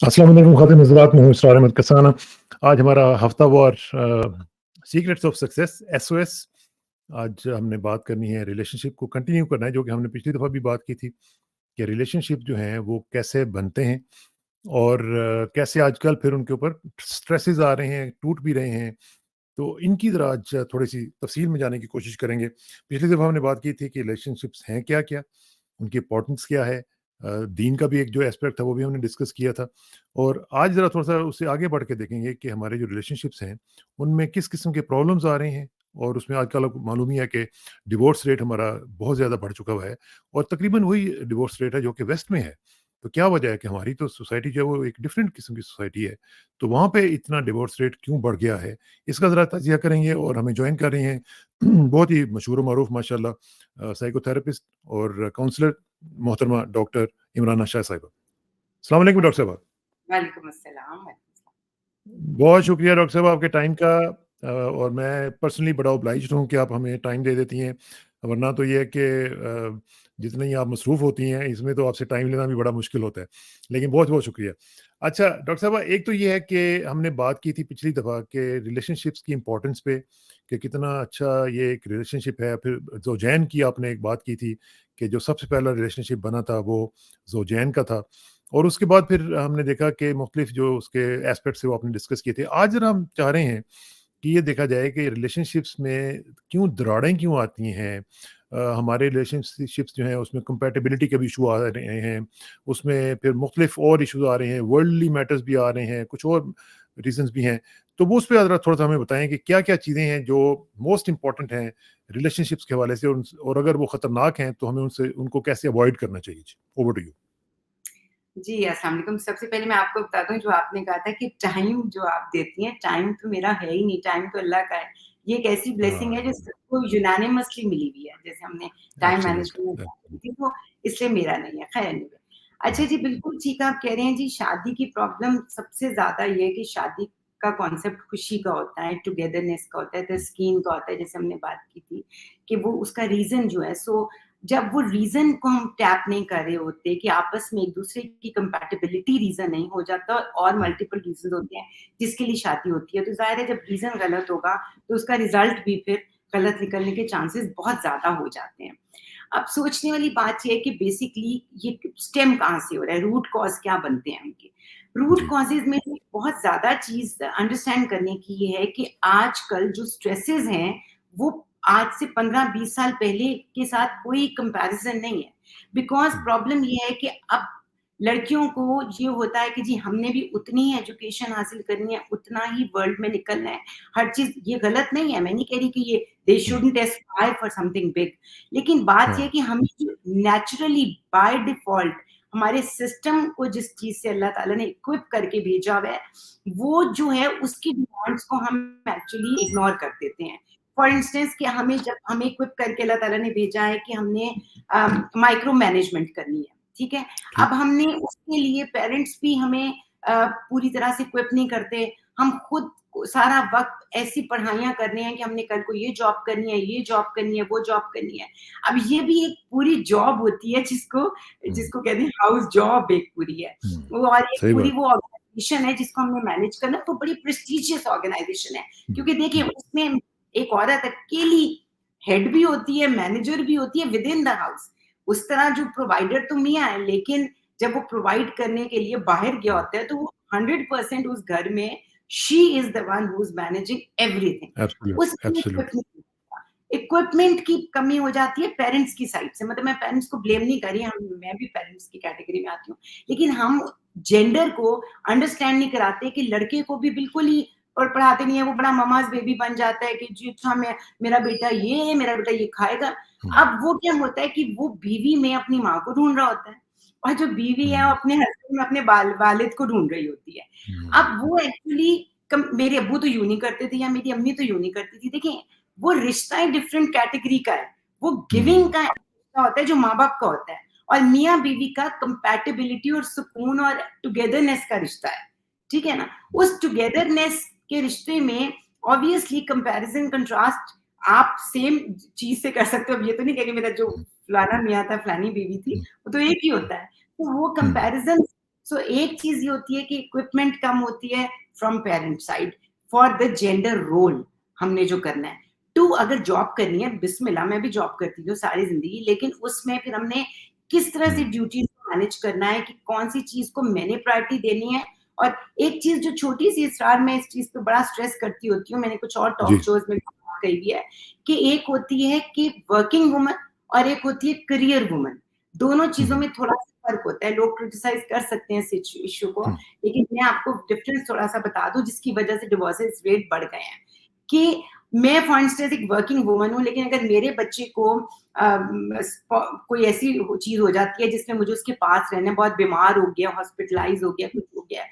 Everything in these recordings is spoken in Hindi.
अस्सलाम वालेकुम खातिन हज़रात, मैं हूँ इसरार अहमद कसाना। आज हमारा हफ्तावार सीक्रेट्स ऑफ सक्सेस एसओएस। आज हमने बात करनी है, रिलेशनशिप को कंटिन्यू करना है, जो कि हमने पिछली दफ़ा भी बात की थी कि रिलेशनशिप जो हैं वो कैसे बनते हैं और कैसे आजकल फिर उनके ऊपर स्ट्रेसेस आ रहे हैं, टूट भी रहे हैं। तो इनकी ज़रा आज थोड़ी-सी तफ़सील में जाने की कोशिश करेंगे। पिछली दफ़ा हमने बात की थी कि रिलेशनशिप्स हैं क्या-क्या? उनकी इम्पोर्टेंस क्या है? दीन का भी एक जो एस्पेक्ट था वो भी हमने डिस्कस किया था। और आज ज़रा थोड़ा-सा उससे आगे बढ़ के देखेंगे कि हमारे जो रिलेशनशिप्स हैं, उनमें किस किस्म के प्रॉब्लम्स आ रहे हैं और उसमें आजकल आपको मालूम ही है कि डिवोर्स रेट हमारा बहुत ज़्यादा बढ़ चुका हुआ है और तकरीबन वही डिवोर्स रेट है जो कि वेस्ट में है। तो क्या वजह है कि हमारी तो सोसाइटी जो है वो एक डिफरेंट किस्म की सोसाइटी है, तो वहाँ पे इतना डिवोर्स रेट क्यों बढ़ गया है? इसका ज़रा तजिया करेंगे और हमें जॉइन कर रही हैं बहुत ही मशहूर और मरूफ माशाल्लाह साइकोथेरेपिस्ट और काउंसलर मोहतरमा डॉक्टर इमरान शाह साहिबा। अस्सलाम वालेकुम डॉक्टर साहबा। वालेकुम अस्सलाम, बहुत शुक्रिया डॉक्टर साहब आपके टाइम का और मैं पर्सनली बड़ा ऑब्लाइज्ड हूँ कि आप हमें टाइम दे देती हैं। वरना तो ये है कि जितनी आप मसरूफ़ होती हैं, इसमें तो आपसे टाइम लेना भी बड़ा मुश्किल होता है। लेकिन बहुत-बहुत शुक्रिया। अच्छा डॉक्टर साहबा, एक तो ये है कि हमने बात की थी पिछली दफ़ा कि रिलेशनशिप्स की इम्पोर्टेंस पे कि कितना अच्छा ये एक रिलेशनशिप है। फिर ज़ौजैन की आपने एक बात की थी कि जो सबसे पहला रिलेशनशिप बना था वो ज़ौजैन का था। और उसके बाद फिर हमने देखा कि मुख्तलिफ जो उसके एस्पेक्ट्स थे वो आपने डिस्कस किए थे। आज ज़रा हम चाह रहे हैं कि ये देखा जाए कि रिलेशनशिप्स में क्यों दरारें क्यों आती हैं? हमारे रिलेशनशिप्स जो हैं उसमें कंपैटिबिलिटी के भी इशू आ रहे हैं, उसमें फिर मुख्तलिफ और इश्यूज़ आ रहे हैं, वर्ल्डली मैटर्स भी आ रहे हैं, कुछ और रीज़न्स भी हैं। तो वो उस पे ज़रा थोड़ा-सा हमें बताएँ कि क्या-क्या चीज़ें हैं जो मोस्ट इम्पोर्टेंट हैं रिलेशनशिप्स के हवाले से और अगर वो खतरनाक हैं तो हमें उनसे उनको कैसे अवॉइड करना चाहिए? जी, ओवर टू यू। जी, अस्सलाम वालेकुम। सबसे पहले मैं आपको बता दूँ जो आपने कहा था कि टाइम जो आप देती हैं, टाइम तो मेरा है ही नहीं, टाइम तो अल्लाह का है। ये एक ऐसी ब्लेसिंग है जो हाँ, सबको यूनानिमसली मिली हुई है। जैसे हमने टाइम मैनेजमेंट में एब्सोल्यूटली, बात की थी, तो इसलिए मेरा नहीं है। खैर एनीवे। अच्छा जी, बिल्कुल ठीक आप कह रहे हैं जी, शादी की प्रॉब्लम सबसे ज़्यादा ये है कि शादी का कॉन्सेप्ट खुशी का होता है, टुगेदरनेस का होता है, तस्कीन का होता है, जैसे हमने बात की थी कि वो उसका रीज़न जो है जब वो रीज़न को हम टैप नहीं कर रहे होते कि आपस में एक-दूसरे की कंपैटिबिलिटी रीज़न नहीं हो जाता और मल्टीपल रीज़न्स होते हैं जिसके लिए शादी होती है। तो ज़ाहिर है जब रीज़न गलत होगा तो उसका रिज़ल्ट भी फिर गलत निकलने के चांसेस बहुत ज़्यादा हो जाते हैं। अब सोचने वाली बात ये है कि बेसिकली ये स्टेम कहाँ से हो रहा है, रूट कॉज़ क्या बनते हैं उनके। रूट जी, कॉज़ेज़ में से बहुत ज़्यादा चीज़ अंडरस्टैंड करने की ये है कि आजकल जो स्ट्रेसेस हैं, वो आज से 15-20 साल पहले के साथ कोई कंपैरिज़न नहीं है। बिकॉज़ हुँ, प्रॉब्लम ये है कि अब लड़कियों को ये होता है कि जी हमने भी उतनी ही एजुकेशन हासिल करनी है, उतना ही वर्ल्ड में निकलना है। हर चीज़ ये गलत नहीं है, मैं नहीं कह रही कि ये they hmm, shouldn't aspire for something big. लेकिन बात ये है हाँ, कि हमें जो नेचुरली बाय डिफ़ॉल्ट हमारे सिस्टम को जिस चीज़ से अल्लाह ताला ने इक्विप करके भेजा हुआ है, वो जो है उसकी डिमांड्स को हम एक्चुअली इग्नोर कर देते हैं। फॉर इंस्टेंस कि हमें जब हमें इक्विप करके अल्लाह ताला ने भेजा है कि हमने माइक्रो मैनेजमेंट करनी है, ठीक है? अब ठीक, हमने उसके लिए पेरेंट्स भी हमें पूरी तरह से इक्विप नहीं करते। हम खुद सारा वक़्त ऐसी पढ़ाइयाँ कर रहे हैं कि हमने कल को ये जॉब करनी है, ये जॉब करनी है, वो जॉब करनी है। अब ये भी एक पूरी जॉब होती है जिसको हुँ, जिसको कहते हैं हाउस जॉब एक पूरी है। हुँ, वो और एक सही पूरी बात। वो ऑर्गनाइज़ेशन है जिसको हमने मैनेज करना है, तो बड़ी प्रेस्टीजियस ऑर्गनाइज़ेशन है। हुँ, क्योंकि देखिए हुँ, उसमें एक औरत अकेली हेड भी होती है, मैनेजर भी होती है विदिन द हाउस। उस तरह जो प्रोवाइडर तो मियाँ है, लेकिन जब वो प्रोवाइड करने के लिए बाहर गया हुँ, होता है, तो वो 100% उस घर में she is the one who is managing everything. उसमें एब्सोल्यूटली, इक्विपमेंट की कमी हो जाती है पेरेंट्स की साइड से। मतलब मैं पेरेंट्स को ब्लेम नहीं कर रही, हम मैं भी पेरेंट्स की कैटेगरी में आती हूँ। लेकिन हम जेंडर को अंडरस्टैंड नहीं कराते कि लड़के को भी बिल्कुल ही और पढ़ाते नहीं है, वो बड़ा ममाज़ बेबी बन जाता है कि जी अच्छा मेरा बेटा ये है, मेरा बेटा ये खाएगा। हुँ, अब वो क्या होता है कि वो बीवी में अपनी माँ को ढूँढ रहा होता है और जो बीवी है वो हुँ, अपने हस्बैंड में अपने वालिद को ढूँढ रही होती है। हुँ, अब वो एक्चुअली मेरे अब्बू तो यूँ नहीं करते थे या मेरी अम्मी तो यूँ नहीं करती थी। देखिए वो रिश्ता ही डिफरेंट कैटेगरी का है। वो गिविंग हुँ, का रिश्ता होता है जो माँ-बाप का होता है और मियाँ-बीवी का कंपैटिबिलिटी और सुकून और टुगेदरनेस का रिश्ता है। ठीक है ना? उस टुगेदरनेस के रिश्ते में ऑब्वियसली कंपैरिज़न कंट्रास्ट आप सेम चीज़ से कर सकते हो। अब ये तो नहीं कहेंगे मेरा जो हुँ, फलाना मियाँ था, फलानी बीवी थी, हुँ, वो तो एक ही होता है। तो वो हुँ, कंपैरिज़न सो एक चीज ये होती है कि इक्विपमेंट कम होती है from parent side for the gender role हमने जो करना है। टू, अगर जॉब करनी है, बिस्मिल्लाह, मैं भी जॉब करती हूँ सारी जिंदगी, लेकिन उसमें फिर हमने किस तरह से ड्यूटीज को मैनेज करना है कि कौन सी चीज को मैंने प्रायोरिटी देनी है। और एक चीज जो छोटी सी इसरार, मैं इस चीज पे बड़ा स्ट्रेस करती होती हूँ, मैंने कुछ और टॉक जी शोज में कही भी है कि एक होती है कि वर्किंग वुमन और एक होती है करियर वुमन। दोनों चीजों में थोड़ा सा फर्क होता है। लोग क्रिटिसाइज कर सकते हैं इस इश्यू को, लेकिन मैं आपको डिफरेंस थोड़ा सा बता दूं जिसकी वजह से डिवोर्सेस रेट बढ़ गए हैं। कि मैं फॉर इंस्टेंस एक वर्किंग वुमन हूँ, लेकिन अगर मेरे बच्चे को कोई ऐसी चीज हो जाती है जिसमें मुझे उसके पास रहना, बहुत बीमार हो गया, हॉस्पिटलाइज हो गया, कुछ हो गया,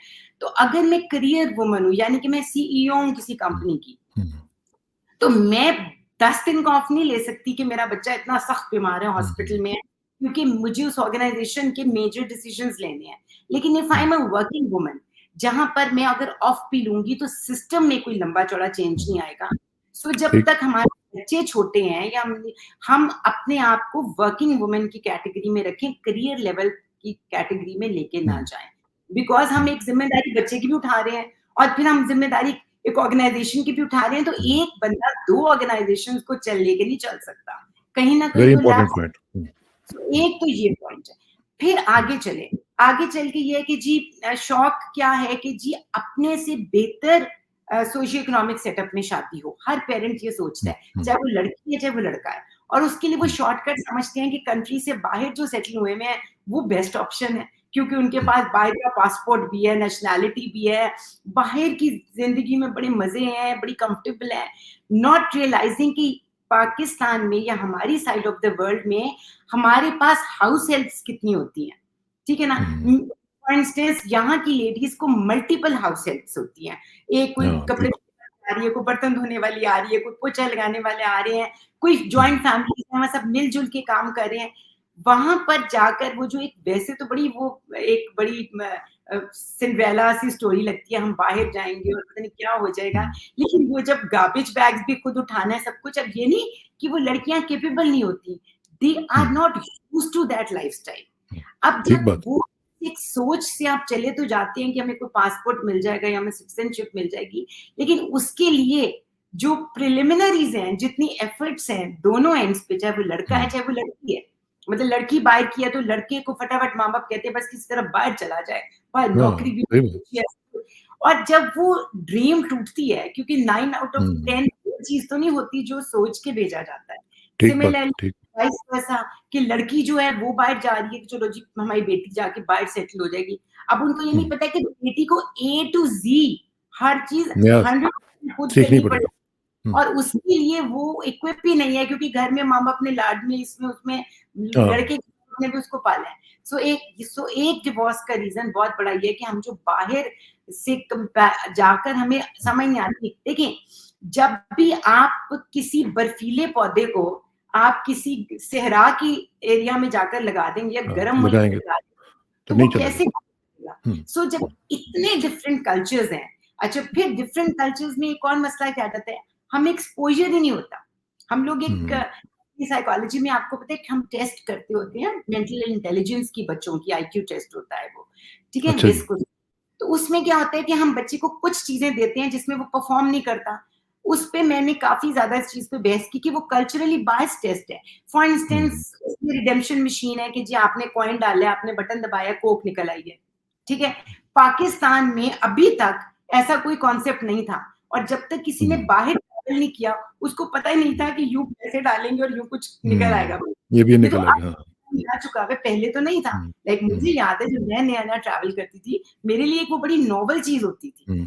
तो अगर मैं करियर वुमन हूँ, यानी कि मैं सीईओ हूँ किसी कंपनी की, तो मैं 10 दिन का ऑफ नहीं ले सकती कि मेरा बच्चा इतना सख्त बीमार है, हॉस्पिटल में है, क्योंकि मुझे उस ऑर्गेनाइजेशन के मेजर डिसीजंस लेने हैं। लेकिन if I am a working woman, जहां पर मैं अगर ऑफ भी लूंगी तो सिस्टम में कोई लंबा चौड़ा चेंज नहीं आएगा। सो जब ठीक तक हमारे बच्चे छोटे हैं या हम अपने आप को वर्किंग वुमन की कैटेगरी में रखें, करियर लेवल की कैटेगरी में लेके ना जाएं, बिकॉज हम एक जिम्मेदारी बच्चे की भी उठा रहे हैं और फिर हम जिम्मेदारी एक ऑर्गेनाइजेशन की भी उठा रहे हैं। तो एक बंदा 2 ऑर्गेनाइजेशंस को चल लेके नहीं चल सकता, कहीं ना कहीं वेरी तो इंपॉर्टेंट लैप्स। पॉइंट। एक तो ये पॉइंट है। फिर आगे चले, आगे चल के ये है कि जी शौक क्या है कि जी अपने से बेहतर सोशियो इकोनॉमिक सेटअप में शादी हो। हर पेरेंट ये सोचता है, चाहे वो लड़की है चाहे वो लड़का है, और उसके लिए वो शॉर्टकट समझते हैं कि कंट्री से बाहर जो सेटल हुए में है वो बेस्ट ऑप्शन है, क्योंकि उनके पास बाहर का पासपोर्ट भी है, नेशनैलिटी भी है, बाहर की जिंदगी में बड़े मजे हैं, बड़ी कंफर्टेबल है, नॉट रियलाइजिंग कि पाकिस्तान में या हमारी साइड ऑफ द वर्ल्ड में हमारे पास हाउस हेल्प्स कितनी होती हैं, ठीक है ना। फॉर इंस्टेंस यहाँ की लेडीज को मल्टीपल हाउस हेल्प्स होती हैं। एक कोई कपड़े आ रही है, कोई बर्तन धोने वाली आ रही है, कोई पोछा लगाने वाले आ रहे हैं, कोई जॉइंट फैमिली है, सब मिलजुल के काम कर रहे हैं। वहां पर जाकर वो जो एक, वैसे तो बड़ी वो एक बड़ी सिंड्रेला सी स्टोरी लगती है, हम बाहर जाएंगे और पता नहीं क्या हो जाएगा, लेकिन वो जब गार्बेज बैग्स भी खुद उठाना है सब कुछ, अब ये नहीं कि वो लड़कियां कैपेबल नहीं होती, they are not used to that lifestyle. अब जब वो एक सोच से आप चले तो जाते हैं कि हमें कोई पासपोर्ट मिल जाएगा या हमें सिटीजनशिप मिल जाएगी, लेकिन उसके लिए जो प्रिलिमिनरीज हैं, जितनी एफर्ट्स हैं दोनों एंड्स पे, चाहे वो लड़का है चाहे वो लड़की है, मतलब लड़की बाहर की है तो लड़के को फटाफट माँ बाप कहते हैं बस किसी तरह बाहर चला जाए, बाहर नौकरी भी अच्छी है। और जब वो ड्रीम टूटती है, क्योंकि 9 आउट ऑफ 10 वो चीज तो नहीं होती जो सोच के भेजा जाता है। सिमिलरली वाइस वर्सा कि लड़की जो है वो बाहर जा रही है कि चलो जी हमारी बेटी जाके बाहर सेटल हो जाएगी। अब उनको ये नहीं पता कि बेटी को A to Z हर चीज 100% खुद करनी पड़ेगी, और उसके लिए वो इक्विप भी नहीं है, क्योंकि घर में माँ बाप ने लाड में इसमें उसमें लड़के ने भी उसको पाला है। सो एक डिवोर्स का रीजन बहुत बड़ा ये है कि हम जो बाहर से जाकर हमें समझ नहीं आती। देखिए, जब भी आप किसी बर्फीले पौधे को आप किसी सहरा की एरिया में जाकर लगा देंगे या गर्म मुल्क में लगा देंगे तो वो कैसे चलेगा। सो जब इतने डिफरेंट कल्चर्स हैं, अच्छा फिर डिफरेंट कल्चर्स में एक और मसला क्या आता है, हम एक्सपोजर ही नहीं होता। हम लोग एक साइकोलॉजी में आपको पता है कि हम टेस्ट करते होते हैं मेंटल इंटेलिजेंस की, बच्चों की IQ टेस्ट होता है वो, ठीक है। रिस्क, तो उसमें क्या होता है कि हम बच्चे को कुछ चीजें देते हैं जिसमें वो परफॉर्म नहीं करता। उस पे मैंने काफी ज्यादा इस चीज पे बहस की कि वो कल्चरली बायस टेस्ट है। फॉर इंस्टेंस उसमें रिडेम्पशन मशीन है कि जी आपने कॉइन डाला, आपने बटन दबाया, कोक निकल आई है, ठीक है। पाकिस्तान में अभी तक ऐसा कोई कॉन्सेप्ट नहीं था, और जब तक किसी ने बाहर ट्रैवल नहीं किया उसको पता ही नहीं था कि यूं पैसे डालेंगे और यूं कुछ निकल आएगा। ये भी निकल आएगा, आ चुका है, पहले तो नहीं था। लाइक मुझे याद है जब मैं नया ट्रैवल करती थी, मेरे लिए एक वो बड़ी नॉवल चीज होती थी,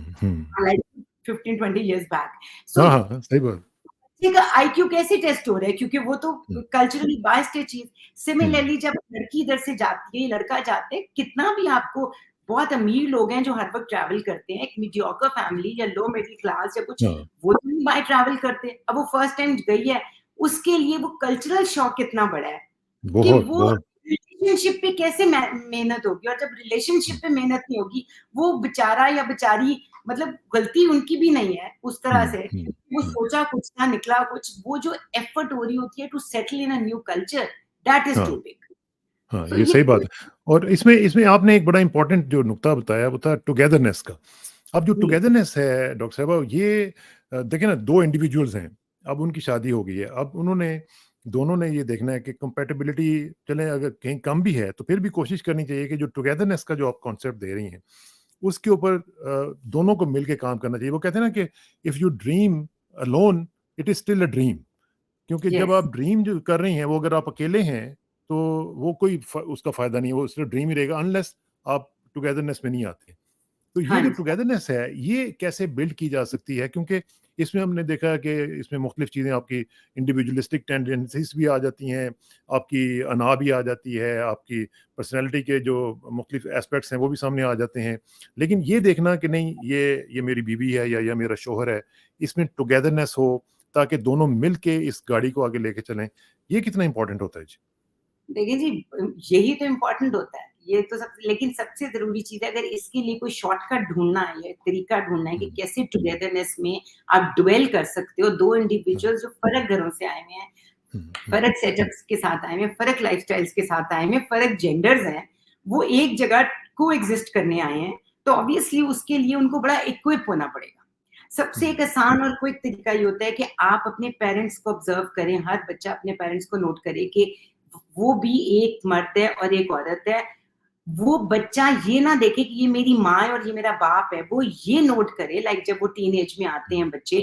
लाइक 15-20 years बैक। सो सही बात। बच्चे का IQ कैसे टेस्ट हो रहा है, क्योंकि वो तो कल्चरली बायस्ड है चीज। सिमिलरली जब लड़की इधर से जाती है, लड़का जाते हैं, कितना भी आपको, बहुत अमीर लोग हैं जो हर वक्त ट्रैवल करते हैं, एक मीडियोकर फैमिली या लो मिडिल क्लास या कुछ, वो तो नहीं बाय ट्रैवल करते। अब वो फर्स्ट टाइम गई है, उसके लिए वो कल्चरल शॉक कितना बड़ा है कि वो रिलेशनशिप पे कैसे मेहनत होगी, और जब रिलेशनशिप पे मेहनत नहीं होगी, वो बेचारा या बेचारी, मतलब गलती उनकी भी नहीं है उस तरह से, वो सोचा कुछ था निकला कुछ, वो जो एफर्ट हो रही होती है to settle in a new culture, that is too big. हाँ, तो ये ये सही बात है। और इसमें इसमें आपने एक बड़ा इम्पोर्टेंट जो नुकता बताया वो था टुगेदरनेस का। अब जो जी, टुगेदरनेस है डॉक्टर साहिबा ये देखिए ना 2 इंडिविजुअल्स हैं, अब उनकी शादी हो गई है। अब उन्होंने दोनों ने ये देखना है कि कंपैटिबिलिटी चले अगर कहीं कम भी है तो फिर भी कोशिश करनी चाहिए कि जो टुगेदरनेस का जो आप कॉन्सेप्ट दे रही हैं, उसके ऊपर दोनों को मिलके काम करना चाहिए। वो कहते हैं ना कि if you dream alone it is still a dream. क्योंकि जब यस, आप ड्रीम जो कर रही हैं वो अगर आप अकेले हैं तो वो कोई उसका फायदा नहीं है, वो सिर्फ ड्रीम ही रहेगा अनलेस आप टुगेदरनेस में नहीं आते। तो ये हाँ जो जी, टुगेदरनेस है ये कैसे बिल्ड की जा सकती है, क्योंकि इसमें हमने देखा है कि इसमें मुख्तलिफ चीज़ें आपकी इंडिविजुअलिस्टिक टेंडेंसीज भी आ जाती हैं, आपकी अना भी आ जाती है, आपकी पर्सनैलिटी के जो मुख्तलिफ एस्पेक्ट्स हैं वो भी सामने आ जाते हैं। लेकिन ये देखना कि नहीं ये मेरी बीवी है या मेरा शोहर है, इसमें टुगेदरनेस हो ताकि दोनों मिल के इस गाड़ी को आगे लेके चलें, ये कितना इंपॉर्टेंट होता है जी? देखिए जी, यही तो इम्पोर्टेंट होता है। ये तो सब, लेकिन सबसे ज़रूरी चीज़ है, अगर इसके लिए कोई शॉर्टकट ढूँढना है या तरीका ढूँढना है कि हुँ, कैसे टुगेदरनेस में आप ड्वेल कर सकते हो, 2 हुँ, इंडिविजुअल्स जो फ़र्क घरों से आए हुए हैं, हुँ, हुँ, फ़र्क सेटअप्स के साथ आए हुए हैं, फ़र्क लाइफ़स्टाइल्स के साथ आए हुए हैं, फ़र्क जेंडर्स हैं, वो एक जगह कोएग्ज़िस्ट करने आए हैं, तो ऑब्वियसली उसके लिए उनको बड़ा इक्विप होना पड़ेगा। सबसे हुँ, एक आसान और क्विक तरीका ये होता है कि आप अपने पेरेंट्स को ऑब्ज़र्व करें, हर बच्चा अपने पेरेंट्स को नोट करे कि वो भी एक मर्द है और एक औरत है। वो बच्चा ये ना देखे कि ये मेरी माँ है और ये मेरा बाप है, वो ये नोट करे, लाइक जब वो टीनेज में आते हैं बच्चे,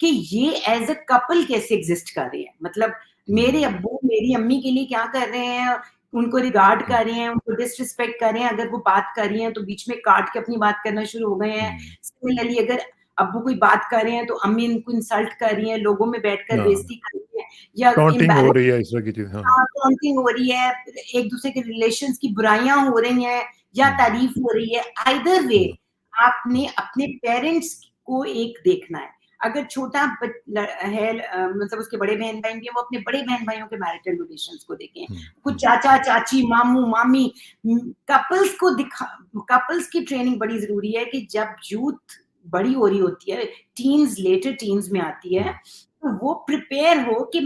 कि ये एज़ अ कपल कैसे एग्ज़िस्ट कर रहे हैं। मतलब मेरे हुँ, अब्बू मेरी अम्मी के लिए क्या कर रहे हैं, उनको रिगार्ड हुँ, कर रहे हैं, उनको डिसरिस्पेक्ट कर रहे हैं, अगर वो बात कर रही हैं तो बीच में काट के अपनी बात करना शुरू हो गए हैं। हुँ, सिमिलरली अगर अब्बू कोई बात कर रहे हैं तो अम्मी इनको इंसल्ट कर रही हैं, लोगों में बैठकर हाँ, बेइज़्ज़ती कर रही हैं या टॉन्टिंग हो इम्बैरेस, रही है इस तरह की चीज़, हाँ, हाँ, टॉन्टिंग हो रही है, एक-दूसरे के रिलेशंस की बुराइयाँ हो रही हैं या हुँ, तारीफ़ हो रही है, आइदर वे हुँ, आपने हुँ, अपने पेरेंट्स को एक देखना है। अगर छोटा है, मतलब उसके बड़े बहन-भाई भी हैं, वो अपने बड़े बहन-भाइयों के मैरिटल रिलेशंस को देखें। हुँ, कुछ हुँ, चाचा-चाची, मामू-मामी, कपल्स को दिखा कपल्स की ट्रेनिंग बड़ी ज़रूरी है कि जब यूथ बड़ी हो रही होती है, टीन्स लेटर टीन्स में आती है, हुँ, तो वो प्रिपेयर हो कि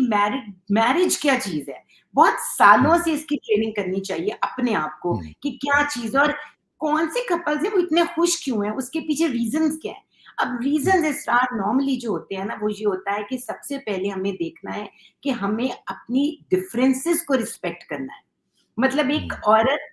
मैरिज क्या चीज़ है। बहुत सालों हुँ, से इसकी ट्रेनिंग करनी चाहिए अपने आप को हुँ, कि क्या चीज़ है और कौन से कपल्स हैं वो इतने खुश क्यों हैं, उसके पीछे रीज़न्स क्या हैं। अब हुँ, रीज़न्स स्टार्ट नॉर्मली जो होते हैं ना, वो ये होता है कि सबसे पहले हमें देखना है कि हमें अपनी डिफरेंसेस को रिस्पेक्ट करना है। मतलब एक हुँ, औरत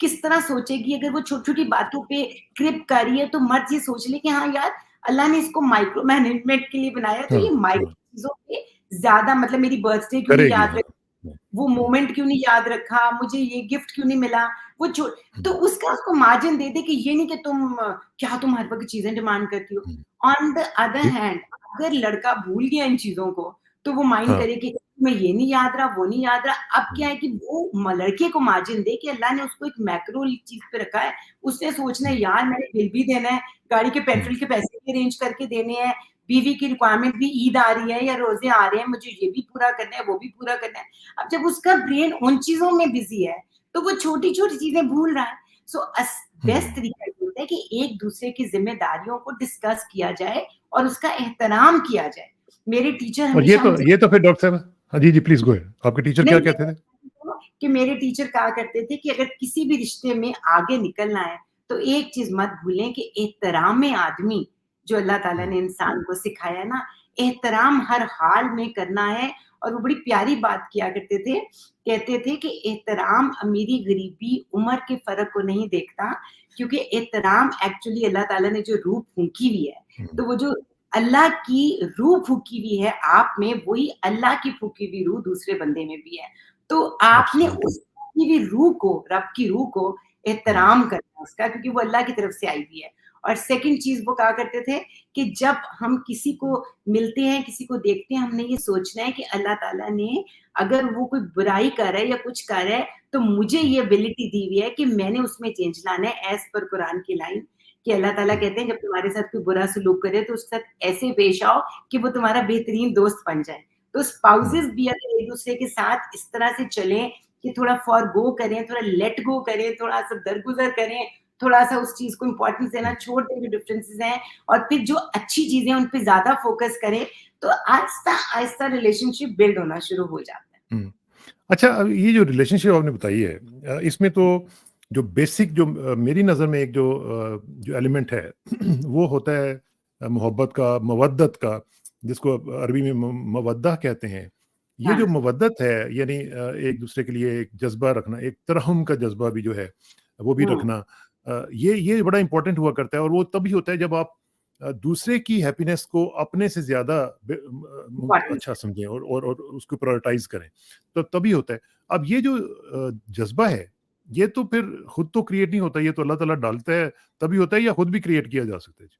किस तरह सोचेगी अगर वो छोटी-छोटी बातों पे क्रिप कर रही है, तो मर्द ये सोच ले कि हाँ यार, अल्लाह ने इसको माइक्रो मैनेजमेंट के लिए बनाया है, तो हाँ, ये हाँ, माइक्रो चीज़ों पे ज़्यादा, मतलब मेरी बर्थडे क्यों नहीं करेगी, याद हाँ, रखी, हुँ, वो हुँ, मोमेंट क्यों नहीं याद रखा, मुझे ये गिफ्ट क्यों नहीं मिला, वो छो हुँ, तो उसका उसको मार्जिन दे दे कि ये नहीं कि क्या तुम हर वक़्त चीज़ें डिमांड करती हो। हुँ, ऑन द अदर जी, हैंड अगर लड़का भूल गया इन चीज़ों को, तो वो माइंड हाँ, करे कि तुम्हें ये नहीं याद रहा, वो नहीं याद रहा। अब हुँ, क्या है कि वो लड़के को मार्जिन दे कि अल्लाह ने उसको एक मैक्रो चीज़ पे रखा है, उसने सोचना है हुँ, यार मैंने बिल भी देना है, गाड़ी के हुँ, पेट्रोल के पैसे भी अरेंज करके देने हैं, बीवी की रिक्वायरमेंट भी, ईद आ रही है या रोज़े आ रहे हैं, मुझे ये भी पूरा करना है, वो भी पूरा करना है। अब जब उसका ब्रेन उन चीज़ों में बिज़ी है, तो वो छोटी-छोटी चीज़ें भूल रहा है। सो बेस्ट हुँ। तरीका ये होता है कि एक-दूसरे की ज़िम्मेदारियों को डिस्कस किया जाए और उसका एहतराम किया जाए। मेरे टीचर और हमेशा मुझे, ये तो फिर डॉक्टर साहब हाँ जी, जी प्लीज़ गो अहेड। आपके टीचर क्या नहीं, ये कहते थे? कि मेरे टीचर कहा करते थे कि अगर किसी भी रिश्ते में आगे निकलना है, तो एक चीज़ मत भूलें कि एहतराम आदमी, जो अल्लाह ताला हुँ, ने इंसान को सिखाया है ना, एहतराम हर हाल में करना है। और वो बड़ी प्यारी बात किया करते थे, कहते थे कि एहतराम अमीरी-गरीबी, उम्र के फ़र्क को नहीं देखता, क्योंकि एहतराम एक्चुअली अल्लाह ताला ने जो रूह फूँकी हुई है, हुँ, तो वो जो अल्लाह की रूह फूँकी हुई है आप में, वही अल्लाह की फूँकी हुई रूह दूसरे बंदे में भी है। तो आपने एब्सोल्युटली। उस की भी रूह को, रब की रूह को हुँ, एहतराम करना है उसका, क्योंकि वो अल्लाह की तरफ से आई हुई है। और सेकंड चीज़ वो कहा करते थे कि जब हम किसी को मिलते हैं, किसी को देखते हैं, हमने ये सोचना है कि अल्लाह ताला ने अगर वो कोई बुराई कर रहा है या कुछ कर रहा है, तो मुझे हुँ, ये एबिलिटी दी हुई है कि मैंने उसमें चेंज लाना है, एज़ पर कुरान की लाइन कि अल्लाह ताला हुँ, कहते हैं जब तुम्हारे साथ कोई बुरा सलूक करे तो उसके साथ ऐसे पेश आओ कि वो तुम्हारा बेहतरीन दोस्त बन जाए। तो हुँ, स्पाउसेस भी अगर एक-दूसरे के साथ इस तरह से चलें कि थोड़ा फॉरगो करें, थोड़ा लेट गो करें, थोड़ा-सा दरगुज़र करें, थोड़ा-सा उस चीज़ को इम्पोर्टेंस देना हुँ, छोड़ दें जो डिफरेंसेस हैं और फिर जो अच्छी चीज़ें हैं उन पे ज़्यादा फ़ोकस करें, तो आहिस्ता-आहिस्ता रिलेशनशिप बिल्ड होना शुरू हो जाता है। हुँ। अच्छा, अब ये जो रिलेशनशिप आपने बताई है, इसमें तो जो बेसिक जो मेरी नज़र में एक जो एलिमेंट है वो होता है मोहब्बत का, मवद्दत का, जिसको अरबी में मवद्दा कहते हैं। ये हाँ जो मवद्दत है, यानी एक दूसरे के लिए एक जज्बा रखना, एक तरहम का जज्बा भी जो है वो भी हम्म रखना, ये बड़ा इंपॉर्टेंट हुआ करता है, और वो तभी होता है जब आप दूसरे की हैप्पीनेस को अपने से ज्यादा इम्पोर्टेंस अच्छा समझें और उसको प्रायोरिटाइज करें, तो तभी होता है। अब ये जो जज्बा है, ये तो फिर खुद तो क्रिएट नहीं होता, ये तो अल्लाह ताला डालता है, तभी होता है, या खुद भी क्रिएट किया जा सकता है?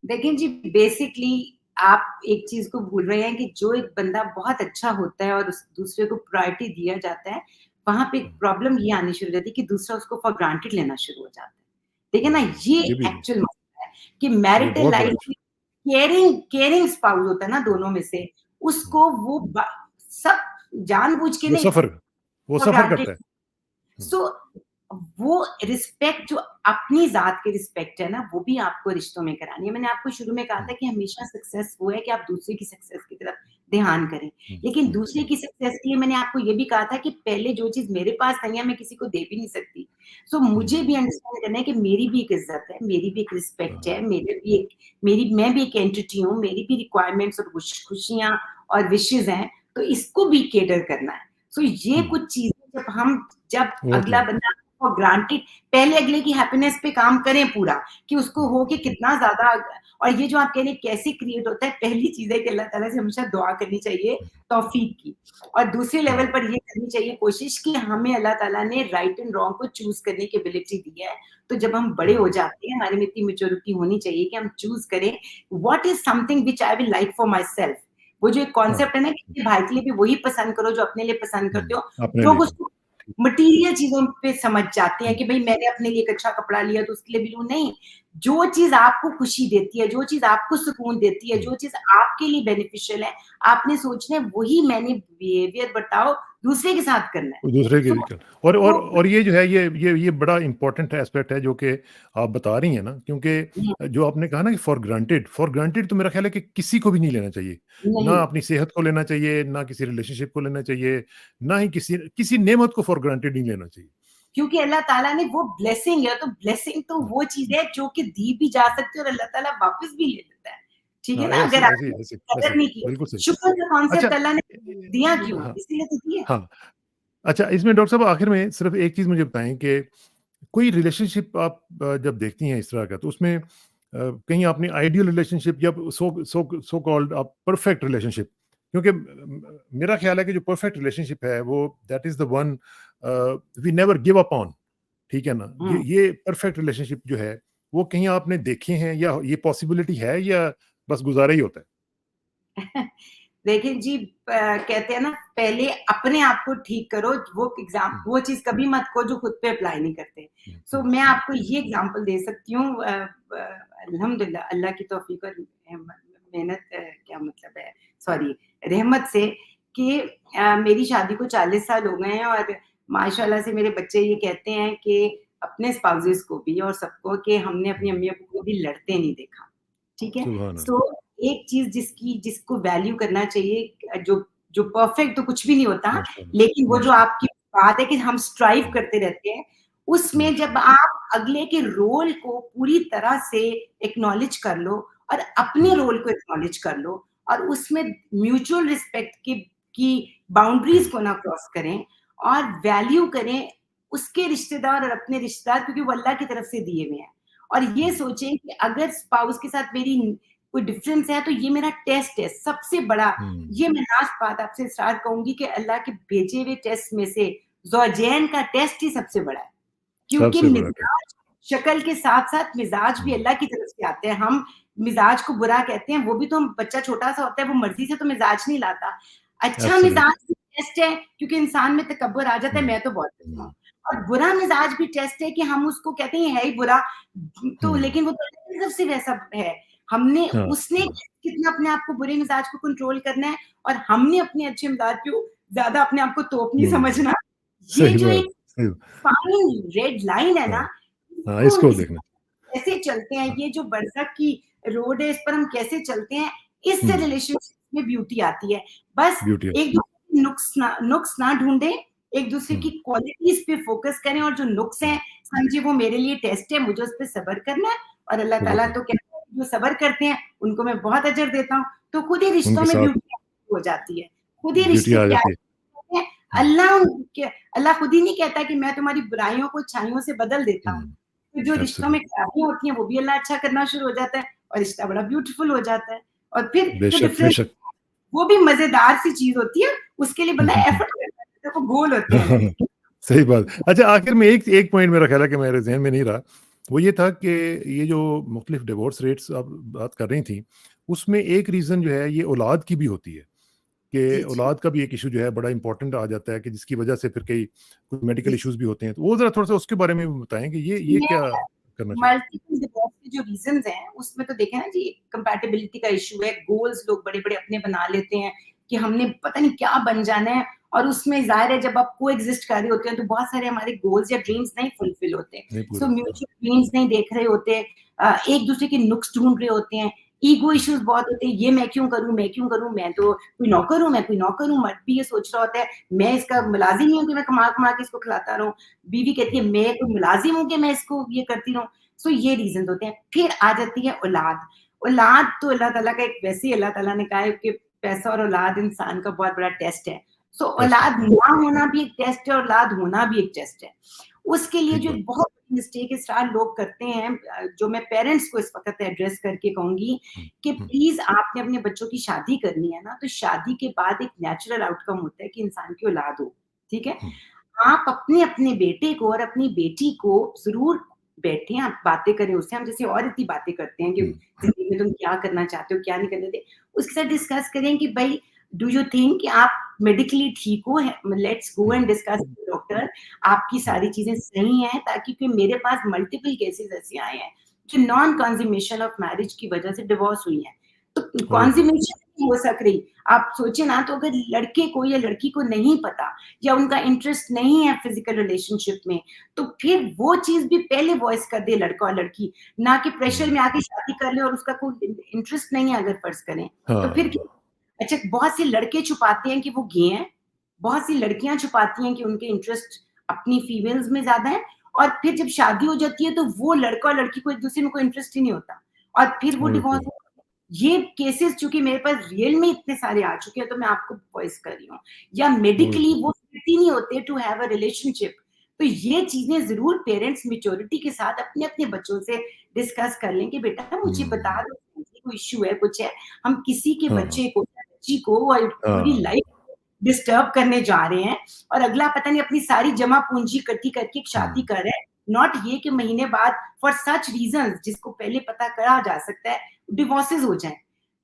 देखें जी, बेसिकली आप एक चीज को भूल रहे हैं कि जो एक बंदा बहुत अच्छा होता है और उस दूसरे को प्रायोरिटी दिया जाता है, वहां पे एक हम्म, प्रॉब्लम ये आनी शुरू हो जाती है कि दूसरा उसको फॉर ग्रांटेड लेना शुरू हो जाता है। ठीक है ना, हम्म, ये ये भी एक्चुअल मसला है कि ये मैरिटल बहुत बड़ा लाइफ इशू। में केयरिंग केयरिंग स्पाउस होता है ना हम्म, दोनों में से, हम्म, उसको वो सब जानबूझ के वो नहीं, सफर वो फॉर सफर ग्रांटेड। करता है। हम्म, सो वो रिस्पेक्ट जो अपनी जात की रिस्पेक्ट है ना, वो भी आपको रिश्तों में करानी है। मैंने आपको शुरू में कहा था हम्म, कि हमेशा सक्सेस वो है कि आप दूसरे की सक्सेस की तरफ ध्यान करें। हम्म, लेकिन हम्म, दूसरे की सक्सेस के लिए मैंने आपको ये भी कहा था कि पहले जो चीज़ मेरे पास नहीं है, मैं किसी को दे भी नहीं सकती। सो मुझे हम्म, भी अंडरस्टैंड करना है कि मेरी भी एक इज़्ज़त है, मेरी भी एक रिस्पेक्ट हाँ, है, मैं भी एक एंटिटी हूँ, मेरी भी रिक्वायरमेंट्स और खुशियाँ और विशेज़ हैं, तो इसको भी कैटर करना है। सो ये हम्म, कुछ चीज़ें जब बहुत अगला बढ़िया। बंदा फॉर ग्रांटेड, पहले अगले की हैप्पीनेस पे काम करें पूरा, कि उसको हम्म, हो कि कितना ज़्यादा। और ये जो आप कह रहे हैं कैसे क्रिएट होता है, पहली चीज़ है कि अल्लाह ताला से हमेशा दुआ करनी चाहिए तौफीक की। और दूसरे लेवल हम्म, पर ये करनी चाहिए कोशिश कि हमें अल्लाह ताला ने राइट एंड रॉन्ग को चूज़ करने की एबिलिटी दी है। तो जब हम बड़े हो हम्म, जाते हैं, हमारे में इतनी मैच्योरिटी होनी चाहिए कि हम चूज़ करें what is something which I will like for my self. वो जो एक हाँ, कॉन्सेप्ट है ना कि अपने भाई के लिए भी वही पसंद करो जो अपने लिए पसंद करते हो। अपने लोग लिए। उसको मटीरियल चीज़ों पे समझ जाते हैं हम्म, कि भई मैंने अपने लिए एक अच्छा कपड़ा लिया तो उसके लिए भी लूँ, नहीं। जो चीज़ आपको खुशी देती है, जो चीज़ आपको सुकून देती है, हम्म, जो चीज़ आपके लिए बेनिफिशियल है, आपने सोचना है वही मैंने बिहेवियर बताओ दूसरे के साथ करना है। वो दूसरे के सो भी और और वो और ये जो है, ये बड़ा इम्पोर्टेंट एस्पेक्ट है जो कि आप बता रही हैं ना, हुँ, क्योंकि जो आपने कहा ना कि फॉर ग्रांटेड तो मेरा ख्याल है कि किसी को भी नहीं लेना चाहिए। ना नहीं, अपनी सेहत को लेना चाहिए, ना किसी रिलेशनशिप को लेना चाहिए, ना ही किसी किसी नेमत को फॉर ग्रांटेड नहीं लेना चाहिए। क्योंकि अल्लाह ताला ने वो ब्लेसिंग है, तो ब्लेसिंग तो हाँ, वो चीज़ है जो कि दी भी जा सकती है और अल्लाह ताला वापस भी ले लेता है। ठीक है हाँ, ना? ऐसे अगर ऐसे आपने ऐसे कदर ऐसे नहीं की, बिल्कुल सही। शुक्र का अच्छा, कॉन्सेप्ट अल्लाह ने दिया क्यों? हाँ, इसीलिए तो दिया। हाँ। अच्छा, इसमें डॉक्टर साहब आखिर में सिर्फ़ एक चीज़ मुझे बताएँ कि कोई रिलेशनशिप आप जब देखती हैं इस तरह का, तो उसमें कहीं आपने आइडियल रिलेशनशिप या सो कॉल्ड आप परफेक्ट रिलेशनशिप, क्योंकि मेरा ख्याल है कि जो परफेक्ट रिलेशनशिप है वो that is the one we never give up on, ठीक है ना? ये हुँ। ये परफेक्ट रिलेशनशिप जो है, वो कहीं आपने देखे हैं, या ये पॉसिबिलिटी है, या बस गुज़ारा ही होता है? देखिए जी, कहते हैं ना पहले अपने आप को ठीक करो, हुँ, वो चीज़ कभी मत करो जो खुद पे अप्लाई नहीं करते। हुँ, सो हुँ, मैं हुँ, आपको ये एग्ज़ाम्पल दे सकती हूँ, अल्हम्दुलिल्लाह अल्लाह की तौफ़ीक और मेहनत, क्या मतलब है, सॉरी, रहमत से कि मेरी शादी को 40 साल हो गए हैं और माशाल्लाह से मेरे बच्चे ये कहते हैं कि अपने स्पाउसेस को भी और सबको कि हमने अपनी हुँ। अम्मी-अब्बू को कभी लड़ते नहीं देखा। ठीक है? सुभान सो अल्लाह, एक चीज़ जिसको वैल्यू करना चाहिए, जो जो परफेक्ट तो कुछ भी नहीं होता, लेकिन माशाअल्लाह, वो जो माशाअल्लाह, आपकी बात है कि हम स्ट्राइव हुँ, करते रहते हैं, उसमें जब माशाअल्लाह, आप अगले के रोल को पूरी तरह से एक्नॉलेज कर लो और अपने हुँ, रोल को एक्नॉलेज कर लो और उसमें म्यूचुअल रिस्पेक्ट की हुँ, बाउंड्रीज़ को ना क्रॉस करें और वैल्यू करें उसके रिश्तेदार और अपने रिश्तेदार, क्योंकि वो अल्लाह की तरफ से दिए हुए हैं। और ये हुँ, सोचें कि अगर स्पाउस के साथ मेरी कोई डिफरेंस है तो ये मेरा टेस्ट है सबसे बड़ा। हुँ, ये मैं लास्ट बात आपसे स्टार्ट कहूँगी कि अल्लाह के भेजे हुए टेस्ट में से ज़ौजैन का टेस्ट ही सबसे बड़ा है। क्योंकि सबसे बड़ा टेस्ट। मिज़ाज शक्ल के साथ-साथ मिज़ाज भी हुँ, अल्लाह की तरफ से आते हैं। हम मिज़ाज को बुरा कहते हैं, वो भी तो हम बच्चा छोटा-सा होता है, वो मर्ज़ी से तो मिज़ाज नहीं लाता। अच्छा एब्सोल्यूटली, मिज़ाज भी टेस्ट है क्योंकि इंसान में तकब्बुर आ जाता है, हुँ, मैं तो बहुत अच्छा हुँ, हूँ। और बुरा मिज़ाज भी टेस्ट है कि हम उसको कहते हैं, ये है ही बुरा, तो हुँ, लेकिन वो तो अल्लाह की तरफ से वैसा है। हमने हाँ, उसने हाँ, कितना अपने आप को बुरे मिज़ाज को कंट्रोल करना है और हमने अपने अच्छे मिज़ाज को ज़्यादा अपने आप को तोप नहीं हुँ, समझना। ये सही जो बात, एक सही, फाइन रेड लाइन है हाँ, ना, हाँ, इसको इसको इस देखना, कैसे चलते हैं, हाँ, ये जो बरज़ख की रोड है, इस पर हम कैसे चलते हैं, इससे हुँ, रिलेशनशिप में ब्यूटी आती है। बस ब्यूटी है, एक-दूसरे के नुक्स ना ढूँढें, एक दूसरे की क्वालिटीज पे फोकस करें, और जो नुक्स हैं समझे वो मेरे लिए टेस्ट है, मुझे उस पर सब्र करना है, और अल्लाह ताला तो कहता है जो सब्र करते हैं उनको मैं बहुत अजर देता हूँ। तो खुद ही रिश्तों उनके में साथ ब्यूटी हो जाती है, खुद ही ब्यूटी रिश्ते आ जाती प्यार है। होते हैं। अल्लाह खुद ही नहीं कहता कि मैं तुम्हारी बुराइयों को अच्छाइयों से बदल देता हूँ। तो जो रिश्तों में एब्सोल्युटली, खराबियाँ होती हैं वो भी अल्लाह अच्छा करना शुरू हो जाता है, और रिश्ता बड़ा ब्यूटीफुल हो जाता है। और फिर जो बेशक, डिफरेंस बेशक। वो भी मज़ेदार सी चीज़ होती है, उसके लिए बंदा एफर्ट करता है, देखो गोल होते हैं लाइफ के। सही बात। अच्छा, आखिर में एक एक पॉइंट मेरा ख़्याल है कि मेरे ज़हन में नहीं रहा, वो ये था कि ये जो मुख्तलिफ डिवोर्स रेट्स आप बात कर रही थी, उसमें एक रीज़न जो है ये औलाद की भी होती है, कि जी, जी। औलाद का भी एक इश्यू जो है बड़ा इम्पोर्टेंट आ जाता है, कि जिसकी वजह से फिर कई कुछ मेडिकल जी, इश्यूज़ भी होते हैं। तो वो ज़रा थोड़ा-सा उसके बारे में भी बताएँ कि ये मैं क्या करना चाहिए? मल्टीपल डिवोर्स के जो रीज़न्स हैं, उसमें तो देखें ना जी, कंपैटिबिलिटी का इश्यू है, गोल्स लोग बड़े-बड़े अपने बना लेते हैं कि हमने पता नहीं क्या बन जाना है, और उसमें ज़ाहिर है जब आप कोएग्ज़िस्ट कर रहे होते हैं, तो बहुत सारे हमारे गोल्स या ड्रीम्स नहीं फुलफिल होते। नहीं पूरे सो होते, हाँ। म्यूचुअल ड्रीम्स नहीं देख रहे होते, एक-दूसरे के नुक्स ढूँढ रहे होते हैं, ईगो इश्यूज़ बहुत होते हैं, ये मैं क्यों करूँ, मैं क्यों करूँ, मैं तो कोई नौकर हूँ, मैं कोई नौकर हूँ, मर्द भी ये सोच रहा होता है, मैं इसका मुलाज़िम नहीं हूँ कि मैं कमा-कमा के इसको खिलाता रहूँ। बीवी कहती है, मैं कोई मुलाज़िम हूँ कि मैं इसको ये करती रहूँ। सो ये रीज़न्स होते हैं। फिर आ जाती है औलाद। औलाद तो अल्लाह ताला का एक, वैसे ही अल्लाह ताला ने कहा है कि पैसा और औलाद इंसान का बहुत बड़ा टेस्ट है। सो टेस्ट है, औलाद ना होना भी एक टेस्ट है, औलाद होना भी एक टेस्ट है। उसके लिए ठीक जो बात। एक बहुत बड़ी मिस्टेक इस तरह लोग करते हैं, जो मैं पेरेंट्स को इस वक़्त एड्रेस करके कहूँगी हुँ, कि हुँ, प्लीज़ आपने अपने बच्चों की शादी करनी है ना, तो शादी के बाद एक नेचुरल आउटकम होता है कि इंसान की औलाद हो, ठीक है? हुँ, आप अपने-अपने बेटे को और अपनी बेटी को ज़रूर बैठें, आप बातें करें उससे, हम जैसे और इतनी बातें करते हैं कि हुँ, हुँ, ज़िंदगी में तुम क्या करना चाहते हो, क्या नहीं करने दे। उसके साथ डिस्कस करें कि भई, डू यू थिंक कि आप मेडिकली ठीक हो? Let's go hmm, and discuss with doctor, आपकी हुँ, सारी चीज़ें सही हैं, ताकि कि मेरे पास मल्टीपल केसेज़ ऐसे आए हैं, जो नॉन कंज़म्मेशन ऑफ मैरिज की वजह से डिवोर्स हुई हैं। तो ओह हो! कंज़म्मेशन नहीं हो सक रही। आप सोचिए ना, तो अगर लड़के को या लड़की को नहीं पता, या उनका इंटरेस्ट नहीं है फिजिकल रिलेशनशिप में, तो फिर वो चीज़ भी पहले वॉइस कर दे लड़का और लड़की, ना कि प्रेशर हुँ, में आके शादी कर ले और उसका कोई इंटरेस्ट नहीं है अगर फर्ज़ करें, तो फिर हाँ, क्यों? अच्छा, बहुत से लड़के छुपाते हैं कि वो गे हैं, बहुत सी लड़कियाँ छुपाती हैं कि उनके इंटरेस्ट अपनी फीमेल्स में ज़्यादा है, और फिर जब शादी हो जाती है तो वो लड़का और लड़की को एक-दूसरे में कोई इंटरेस्ट ही नहीं होता, और फिर वो ओह डिवोर्स हो! हो। ये केसेस चूँकि मेरे पास रियल में इतने सारे आ चुके हैं, तो मैं आपको वॉइस कर रही हूँ। या ओह मेडिकली हो! वो फिट ही नहीं होते टू हैव अ रिलेशनशिप। तो ये चीज़ें ज़रूर पेरेंट्स मैच्योरिटी के साथ अपने-अपने बच्चों से डिस्कस कर लें कि बेटा मुझे बता हुँ, दो, कोई इश्यू है, कुछ है। हम किसी के हाँ, हाँ, बच्चे को या बच्ची को और पूरी हाँ, लाइफ डिस्टर्ब करने जा रहे हैं, और अगला पता नहीं अपनी सारी जमा पूँजी इकट्ठी करके एक शादी हुँ, कर रहा है। नॉट ये कि महीने बाद फॉर सच रीज़न्स जिसको पहले पता करा जा सकता है, डिवोर्सेस हो जाएँ।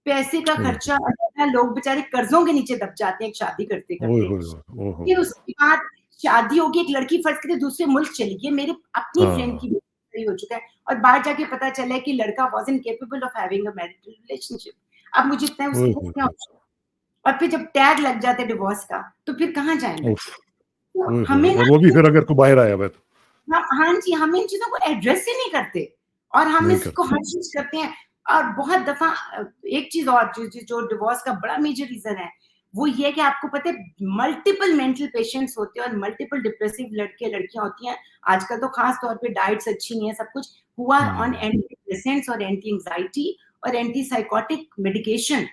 पैसे का ओह खर्चा हो! और इतना, लोग बेचारे कर्ज़ों के नीचे दब जाते हैं एक शादी ओए करते-करते। होए होए! ओह हो फिर हो! उसके बाद शादी होगी, एक लड़की फ़र्ज़ करें दूसरे मुल्क चली गई, मेरे अपनी फ्रेंड हाँ, की सही हो चुका है, और बाहर जाके पता चला है कि लड़का wasn't capable of having a marital relationship. अब मुझे इतना है, उसके ओए पास होए क्या होए! ऑप्शन? और फिर जब टैग लग जाता है डिवोर्स का, तो फिर कहाँ जाएँ उफ़! लड़के? तो ओए होए! हमें ना और वो भी फिर अगर कोई बाहर आया हुआ है तो, हाँ जी, हम इन चीज़ों को एड्रेस ही नहीं करते, और हम नहीं इसको करते। हर चीज़ करते हैं। और बहुत दफ़ा एक चीज़ और जो डिवोर्स का बड़ा मेजर रीज़न है, वो ये है कि आपको पता है मल्टीपल मेंटल पेशेंट्स होते हैं और मल्टीपल डिप्रेसिव लड़के-लड़कियाँ होती हैं। आजकल तो ख़ास तौर पे डाइट्स अच्छी नहीं है, सब कुछ हुआ ऑन हुँ, एंटी डिप्रेसेंट्स और एंटी एंग्ज़ायटी और एंटी साइकोटिक मेडिकेशन।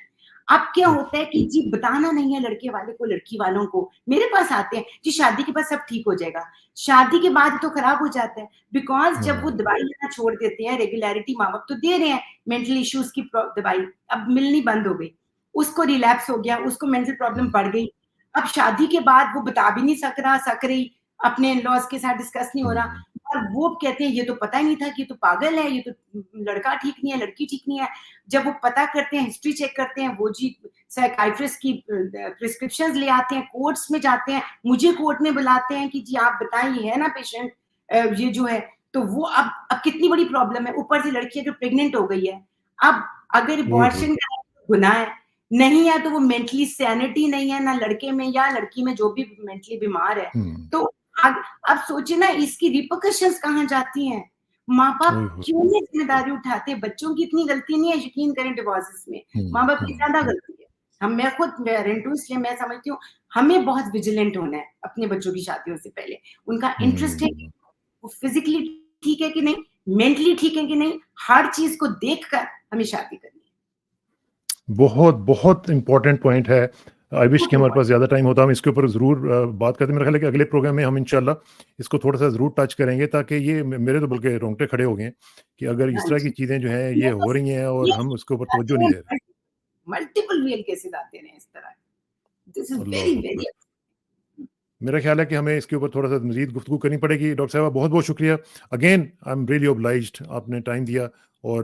अब क्या ओह! होता है कि जी बताना नहीं है लड़के वाले को, लड़की वालों को, मेरे पास आते हैं, जी शादी के बाद सब ठीक हो जाएगा। शादी के बाद तो खराब हो जाता है, बिकॉज़ जब वो हाँ, दवाई लेना छोड़ देते हैं, रेगुलैरिटी माँ-बाप तो दे रहे हैं, मेंटल इश्यूज़ की दवाई, अब मिलनी बंद हो गई। उसको रिलैप्स हो गया, उसको मेंटल प्रॉब्लम हुँ, बढ़ गई। अब शादी के बाद वो बता भी नहीं सक रही, अपने इन-लॉज़ के साथ डिस्कस नहीं हो रहा, हुँ, और वो कहते हैं ये तो पता ही नहीं था कि ये तो पागल है, ये तो लड़का ठीक नहीं है, लड़की ठीक नहीं है। जब वो पता करते हैं, हिस्ट्री चेक करते हैं, वो जी साइकियाट्रिस्ट की प्रिस्क्रिप्शंस ले आते हैं, कोर्ट्स में जाते हैं, मुझे कोर्ट में बुलाते हैं कि जी आप बताएँ ये है ना पेशेंट, ये जो है, तो वो अब कितनी बड़ी प्रॉब्लम है, ऊपर से लड़की अगर प्रेग्नेंट हो गई है, अब अगर ओए होए! अबॉर्शन कराना तो गुनाह है, नहीं है तो वो मेंटली सैनिटी नहीं है ना लड़के में या लड़की में, जो भी मेंटली बीमार है। हुँ, तो अब सोचिए ना इसकी रिपरकशंस कहाँ जाती हैं? माँ-बाप ओए होए! क्यों नहीं ज़िम्मेदारी उठाते? बच्चों की इतनी गलती नहीं है, यकीन करें डिवोर्सेस में, हुँ, माँ-बाप की हुँ, ज़्यादा हुँ, गलती है। मैं खुद पेरेंट हूँ, इसलिए मैं समझती हूँ हमें बहुत विजिलेंट होना है अपने बच्चों की शादियों से पहले। उनका इंटरेस्ट है कि वो फिजिकली ठीक है कि नहीं, मेंटली ठीक है कि नहीं, हर चीज को देखकर हमें शादी करनी है। बहुत बहुत इंपॉर्टेंट पॉइंट है। आई विश बहुत कि हमारे पास इम्पोर्टेंट। ज़्यादा टाइम होता, हम इसके ऊपर ज़रूर बात करते हैं। मेरा ख्याल है कि अगले प्रोग्राम में हम इंशाल्लाह इसको थोड़ा-सा ज़रूर टच करेंगे, ताकि ये मेरे तो बल्कि रोंगटे खड़े हो गए हैं कि अगर इस हाँ तरह की जी, चीज़ें जो हैं ये ये तो हो रही हैं और ये हम उसके ऊपर तवज्जो आते नहीं हैं, दे रहे। मल्टीपल रियल केसेस आते हैं इस तरह। दिस इज वेरी अल्लाहु वेरी। अकबर! मेरा ख्याल है कि हमें इसके ऊपर थोड़ा-सा मज़ीद गुफ्तगू करनी पड़ेगी। डॉक्टर साहिबा, बहुत-बहुत शुक्रिया। Again I am really obliged, आपने टाइम दिया और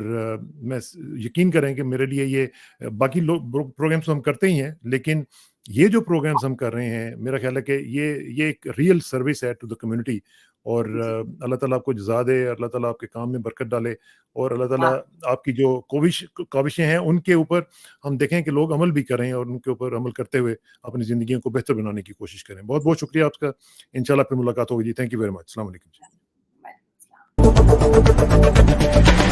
मैं स यकीन करें कि मेरे लिए ये बाकी लोग प्रोग्राम्स तो हम करते ही हैं, लेकिन ये जो प्रोग्राम्स हम कर रहे हैं, मेरा ख्याल है कि ये एक रियल सर्विस है टू द कम्युनिटी। और जी, अल्लाह ताला आपको जज़ा दे, अल्लाह ताला आपके काम में बरकत डाले और अल्लाह ताला हाँ, आपकी जो काविशें हैं, उनके ऊपर हम देखें कि लोग अमल भी कर रहे हैं और उनके ऊपर अमल करते हुए अपनी ज़िंदगियों को बेहतर बनाने की कोशिश करें। बहुत-बहुत शुक्रिया आपका। इंशाल्लाह फिर मुलाकात होगी जी। Thank you very much. अस्सलाम वालेकुम जी। वालेकुम सलाम।